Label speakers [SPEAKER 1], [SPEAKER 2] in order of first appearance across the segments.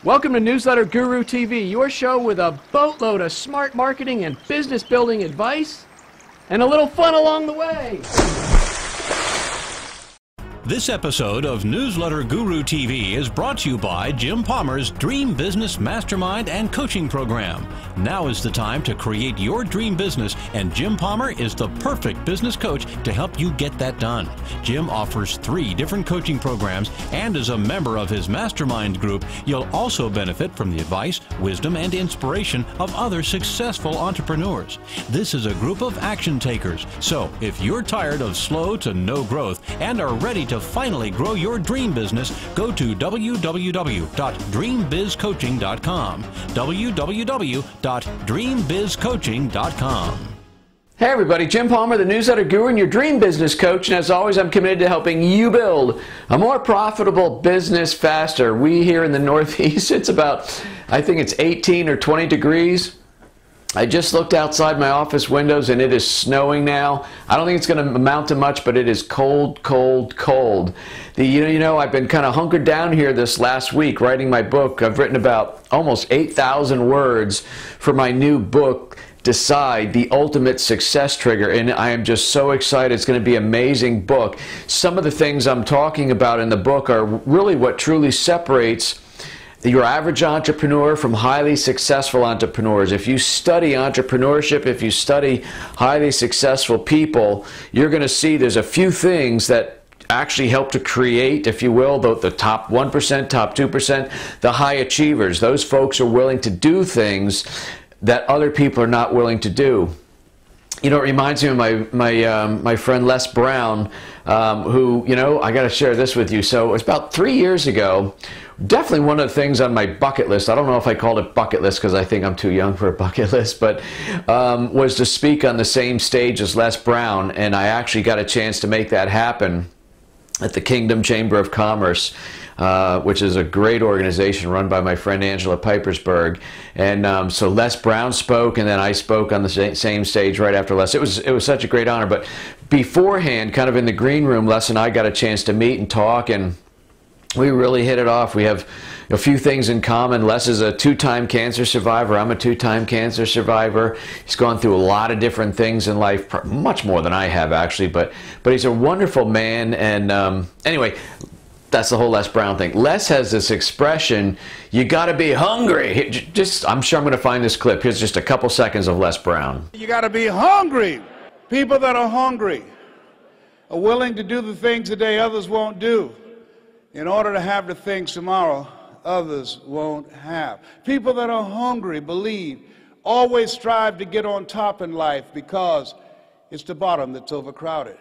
[SPEAKER 1] Welcome to Newsletter Guru TV, your show with a boatload of smart marketing and business building advice, and a little fun along the way.
[SPEAKER 2] This episode of Newsletter Guru TV is brought to you by Jim Palmer's Dream Business Mastermind and Coaching Program. Now is the time to create your dream business, and Jim Palmer is the perfect business coach to help you get that done. Jim offers 3 different coaching programs, and as a member of his mastermind group, you'll also benefit from the advice, wisdom, and inspiration of other successful entrepreneurs. This is a group of action takers, so if you're tired of slow to no growth and are ready to finally grow your dream business, go to www.dreambizcoaching.com. www.dreambizcoaching.com.
[SPEAKER 1] Hey everybody, Jim Palmer, the Newsletter Guru and your dream business coach, and as always I'm committed to helping you build a more profitable business faster. We here in the Northeast, it's about, I think it's 18 or 20 degrees. I just looked outside my office windows and it is snowing now. I don't think it's going to amount to much, but it is cold, cold, cold. I've been kind of hunkered down here this last week writing my book. I've written about almost 8,000 words for my new book, Decide, the Ultimate Success Trigger, and I am just so excited. It's going to be an amazing book. Some of the things I'm talking about in the book are really what truly separates your average entrepreneur from highly successful entrepreneurs. If you study entrepreneurship, if you study highly successful people, you're going to see there's a few things that actually help to create, if you will, the top 1%, top 2%, the high achievers. Those folks are willing to do things that other people are not willing to do. You know, it reminds me of my friend Les Brown, who, I got to share this with you. So it's about 3 years ago. Definitely one of the things on my bucket list, I don't know if I called it bucket list because I think I'm too young for a bucket list, but was to speak on the same stage as Les Brown, and I actually got a chance to make that happen at the Kingdom Chamber of Commerce, which is a great organization run by my friend Angela Pipersberg. And so Les Brown spoke, and then I spoke on the same stage right after Les. It was such a great honor. But beforehand, kind of in the green room, Les and I got a chance to meet and talk, and we really hit it off. We have a few things in common. Les is a 2-time cancer survivor. I'm a 2-time cancer survivor. He's gone through a lot of different things in life, much more than I have actually, but he's a wonderful man. And anyway, that's the whole Les Brown thing. Les has this expression, you gotta be hungry. I'm sure I'm gonna find this clip. Here's just a couple seconds of Les Brown.
[SPEAKER 3] You gotta be hungry. People that are hungry are willing to do the things today others won't do in order to have the things tomorrow others won't have. People that are hungry believe, always strive to get on top in life because it's the bottom that's overcrowded.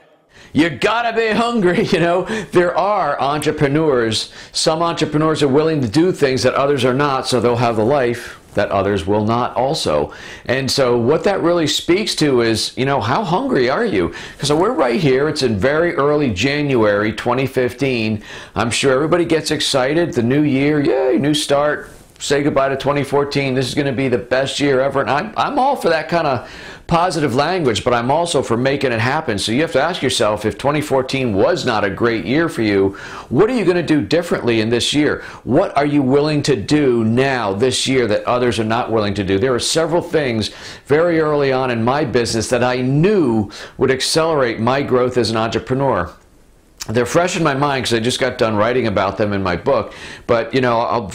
[SPEAKER 1] You gotta be hungry, There are entrepreneurs. Some entrepreneurs are willing to do things that others are not, so they'll have the life that others will not also. And so what that really speaks to is, how hungry are you? Because we're right here. It's in very early January 2015. I'm sure everybody gets excited. The new year, yay, new start. Say goodbye to 2014. This is going to be the best year ever. And I'm all for that kind of positive language, but I'm also for making it happen. So you have to ask yourself, if 2014 was not a great year for you, what are you going to do differently in this year? What are you willing to do now this year that others are not willing to do? There are several things very early on in my business that I knew would accelerate my growth as an entrepreneur. They're fresh in my mind because I just got done writing about them in my book. But,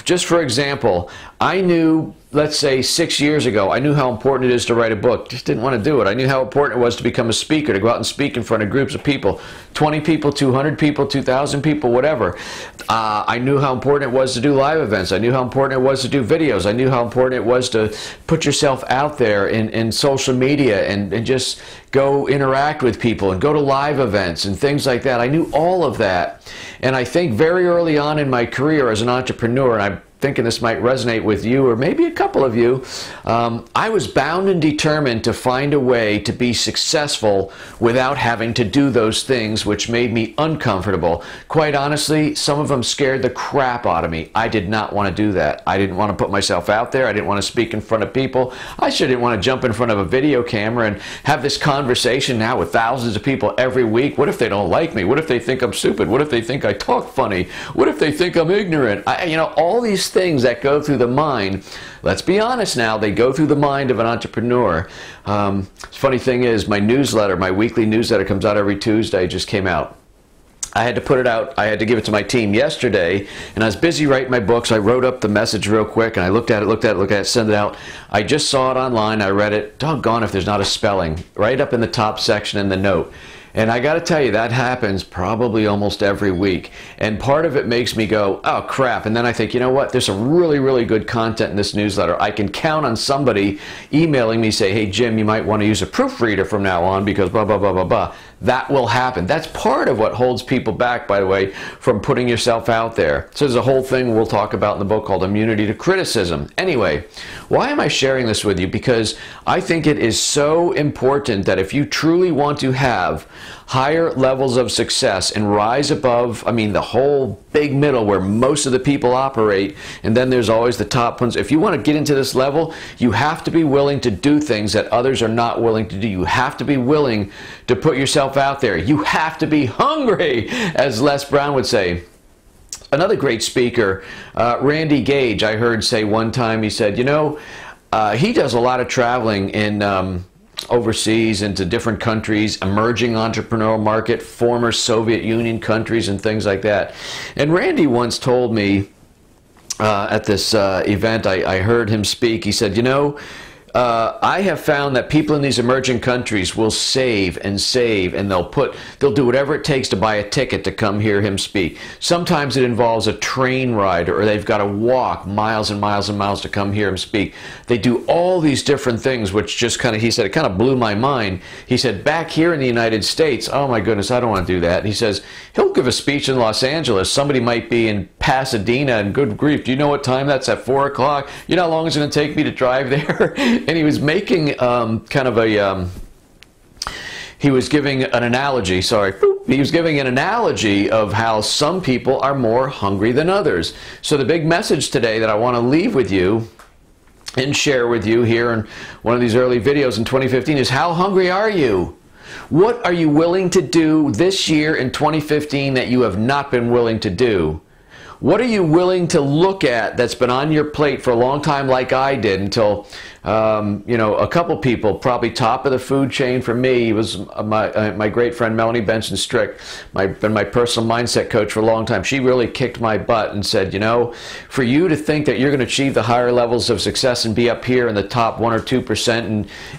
[SPEAKER 1] just for example, I knew, let's say 6 years ago, I knew how important it is to write a book. Just didn't want to do it. I knew how important it was to become a speaker, to go out and speak in front of groups of people, 20 people, 200 people, 2,000 people, whatever. I knew how important it was to do live events. I knew how important it was to do videos. I knew how important it was to put yourself out there in social media and just go interact with people and go to live events and things like that. I knew all of that. And I think very early on in my career as an entrepreneur, and I'm thinking this might resonate with you or maybe a couple of you, I was bound and determined to find a way to be successful without having to do those things which made me uncomfortable. Quite honestly, some of them scared the crap out of me. I did not want to do that. I didn't want to put myself out there. I didn't want to speak in front of people. I sure didn't want to jump in front of a video camera and have this conversation now with thousands of people every week. What if they don't like me? What if they think I'm stupid? What if they think I talk funny? What if they think I'm ignorant? All these things that go through the mind, let's be honest now, they go through the mind of an entrepreneur. Funny thing is, my newsletter, my weekly newsletter comes out every Tuesday, just came out. I had to put it out, I had to give it to my team yesterday, and I was busy writing my book, so I wrote up the message real quick, and I looked at it, sent it out. I just saw it online, I read it, doggone if there's not a spelling, right up in the top section in the note. And I got to tell you, that happens probably almost every week. And part of it makes me go, oh crap. And then I think, you know what? There's some really, really good content in this newsletter. I can count on somebody emailing me, say, hey, Jim, you might want to use a proofreader from now on because blah, blah, blah, blah, blah. That will happen. That's part of what holds people back, by the way, from putting yourself out there. So there's a whole thing we'll talk about in the book called Immunity to Criticism. Anyway, why am I sharing this with you? Because I think it is so important that if you truly want to have higher levels of success and rise above, I mean, the whole big middle where most of the people operate, and then there's always the top ones. If you want to get into this level, you have to be willing to do things that others are not willing to do. You have to be willing to put yourself out there. You have to be hungry, as Les Brown would say. Another great speaker, Randy Gage, I heard say one time, he said, you know, he does a lot of traveling in overseas into different countries, emerging entrepreneurial market, former Soviet Union countries and things like that. And Randy once told me at this event, I heard him speak, he said, you know, I have found that people in these emerging countries will save and save, and they'll do whatever it takes to buy a ticket to come hear him speak. Sometimes it involves a train ride, or they've got to walk miles and miles and miles to come hear him speak. They do all these different things, which just kind of, he said, it kind of blew my mind. He said, back here in the United States, oh my goodness, I don't want to do that. He says, he'll give a speech in Los Angeles. Somebody might be in Pasadena, and good grief, do you know what time that's at? 4 o'clock? You know how long it's going to take me to drive there? And he was making kind of a, he was giving an analogy, sorry, he was giving an analogy of how some people are more hungry than others. So the big message today that I want to leave with you and share with you here in one of these early videos in 2015 is, how hungry are you? What are you willing to do this year in 2015 that you have not been willing to do? What are you willing to look at that's been on your plate for a long time, like I did, until you know, a couple people, probably top of the food chain for me was my great friend Melanie Benson Strick, been my personal mindset coach for a long time. She really kicked my butt and said, you know, for you to think that you're going to achieve the higher levels of success and be up here in the top 1 or 2%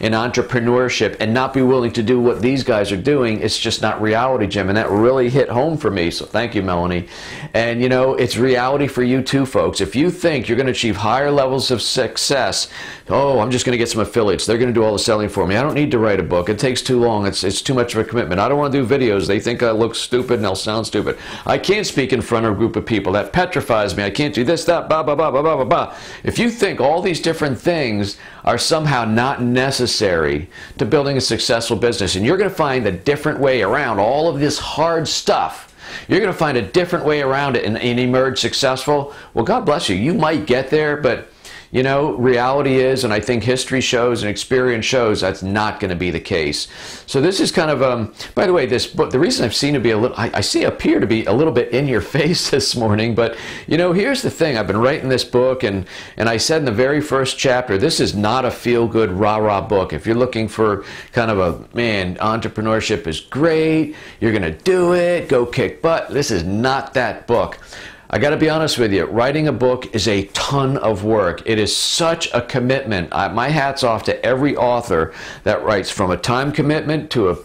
[SPEAKER 1] in entrepreneurship and not be willing to do what these guys are doing, it's just not reality, Jim. And that really hit home for me. So thank you, Melanie. And you know, it's reality for you too, folks. If you think you're going to achieve higher levels of success, oh, I'm just going to get some affiliates. They're going to do all the selling for me. I don't need to write a book. It takes too long. It's too much of a commitment. I don't want to do videos. They think I look stupid and I'll sound stupid. I can't speak in front of a group of people. That petrifies me. I can't do this, that, blah, blah, blah, blah, blah, blah, blah. If you think all these different things are somehow not necessary to building a successful business, and you're going to find a different way around all of this hard stuff, you're going to find a different way around it and emerge successful, well, God bless you. You might get there, but you know, reality is, and I think history shows and experience shows, that's not going to be the case. So this is kind of, by the way, this book, the reason I've seen it be a little, I appear to be a little bit in your face this morning, but you know, here's the thing. I've been writing this book, and I said in the very first chapter, this is not a feel-good, rah-rah book. If you're looking for kind of a, man, entrepreneurship is great, you're going to do it, go kick butt, this is not that book. I got to be honest with you, writing a book is a ton of work. It is such a commitment. My hat's off to every author that writes, from a time commitment to a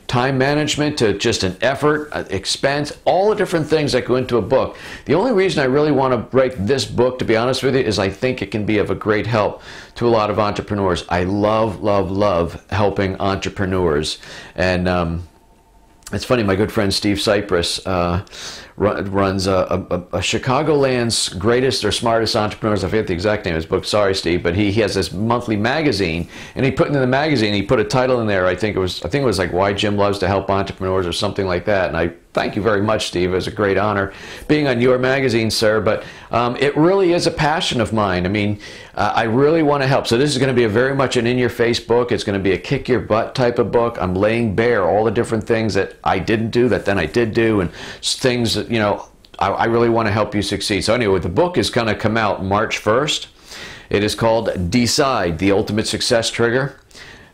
[SPEAKER 1] time management to just an effort, expense, all the different things that go into a book. The only reason I really want to write this book, to be honest with you, is I think it can be of a great help to a lot of entrepreneurs. I love, love, love helping entrepreneurs. And it's funny, my good friend Steve Cypress runs a Chicagoland's greatest or smartest entrepreneurs. I forget the exact name of his book. Sorry, Steve, but he has this monthly magazine, and he put in the magazine, he put a title in there. I think it was like Why Jim Loves to Help Entrepreneurs or something like that. And I thank you very much, Steve. It was a great honor being on your magazine, sir. But it really is a passion of mine. I mean, I really want to help. So this is going to be a very much an in-your-face book. It's going to be a kick-your-butt type of book. I'm laying bare all the different things that I didn't do that then I did do, and things that, you know, I really want to help you succeed. So anyway, the book is going to come out March 1st. It is called Decide, the Ultimate Success Trigger.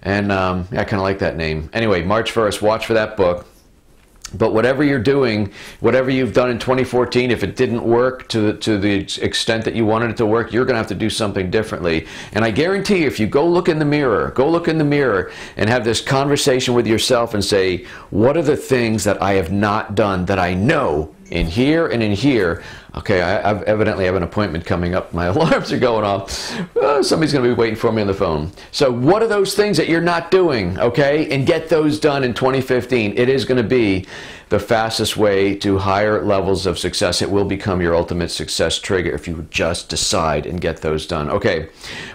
[SPEAKER 1] And I kind of like that name. Anyway, March 1st, watch for that book. But whatever you're doing, whatever you've done in 2014, if it didn't work to the extent that you wanted it to work, you're going to have to do something differently. And I guarantee you, if you go look in the mirror and have this conversation with yourself and say, what are the things that I have not done that I know in here and in here? Okay, I evidently have an appointment coming up. My alarms are going off. Somebody's going to be waiting for me on the phone. So what are those things that you're not doing, okay? And get those done in 2015. It is going to be the fastest way to higher levels of success. It will become your ultimate success trigger if you just decide and get those done. Okay,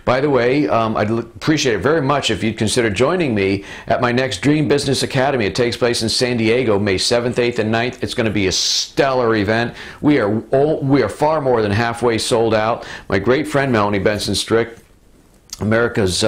[SPEAKER 1] by the way, I'd appreciate it very much if you'd consider joining me at my next Dream Business Academy. It takes place in San Diego, May 7th, 8th, and 9th. It's going to be a stellar event. We are far more than halfway sold out. My great friend Melanie Benson Strick, America's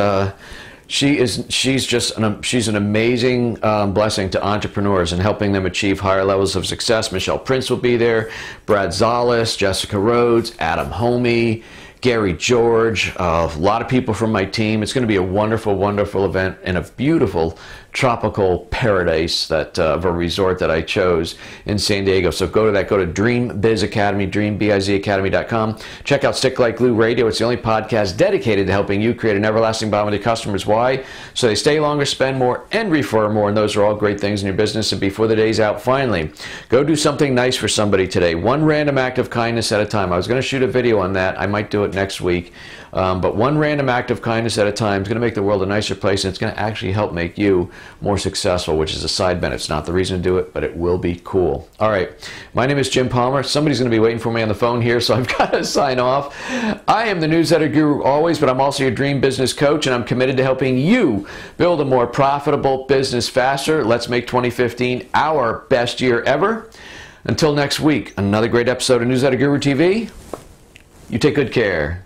[SPEAKER 1] she's an amazing blessing to entrepreneurs and helping them achieve higher levels of success. Michelle Prince will be there, Brad Zales, Jessica Rhodes, Adam Homey, Gary George, a lot of people from my team. It's going to be a wonderful, wonderful event in a beautiful tropical paradise that of a resort that I chose in San Diego. So go to that. Go to Dream Biz Academy, dreambizacademy.com. Check out Stick Like Glue Radio. It's the only podcast dedicated to helping you create an everlasting bond with your customers. Why? So they stay longer, spend more, and refer more. And those are all great things in your business. And before the day's out, finally, go do something nice for somebody today. One random act of kindness at a time. I was going to shoot a video on that. I might do it next week. But one random act of kindness at a time is going to make the world a nicer place, and it's going to actually help make you more successful, which is a side benefit. It's not the reason to do it, but it will be cool. All right. My name is Jim Palmer. Somebody's going to be waiting for me on the phone here, so I've got to sign off. I am the newsletter guru always, but I'm also your dream business coach, and I'm committed to helping you build a more profitable business faster. Let's make 2015 our best year ever. Until next week, another great episode of Newsletter Guru TV. You take good care.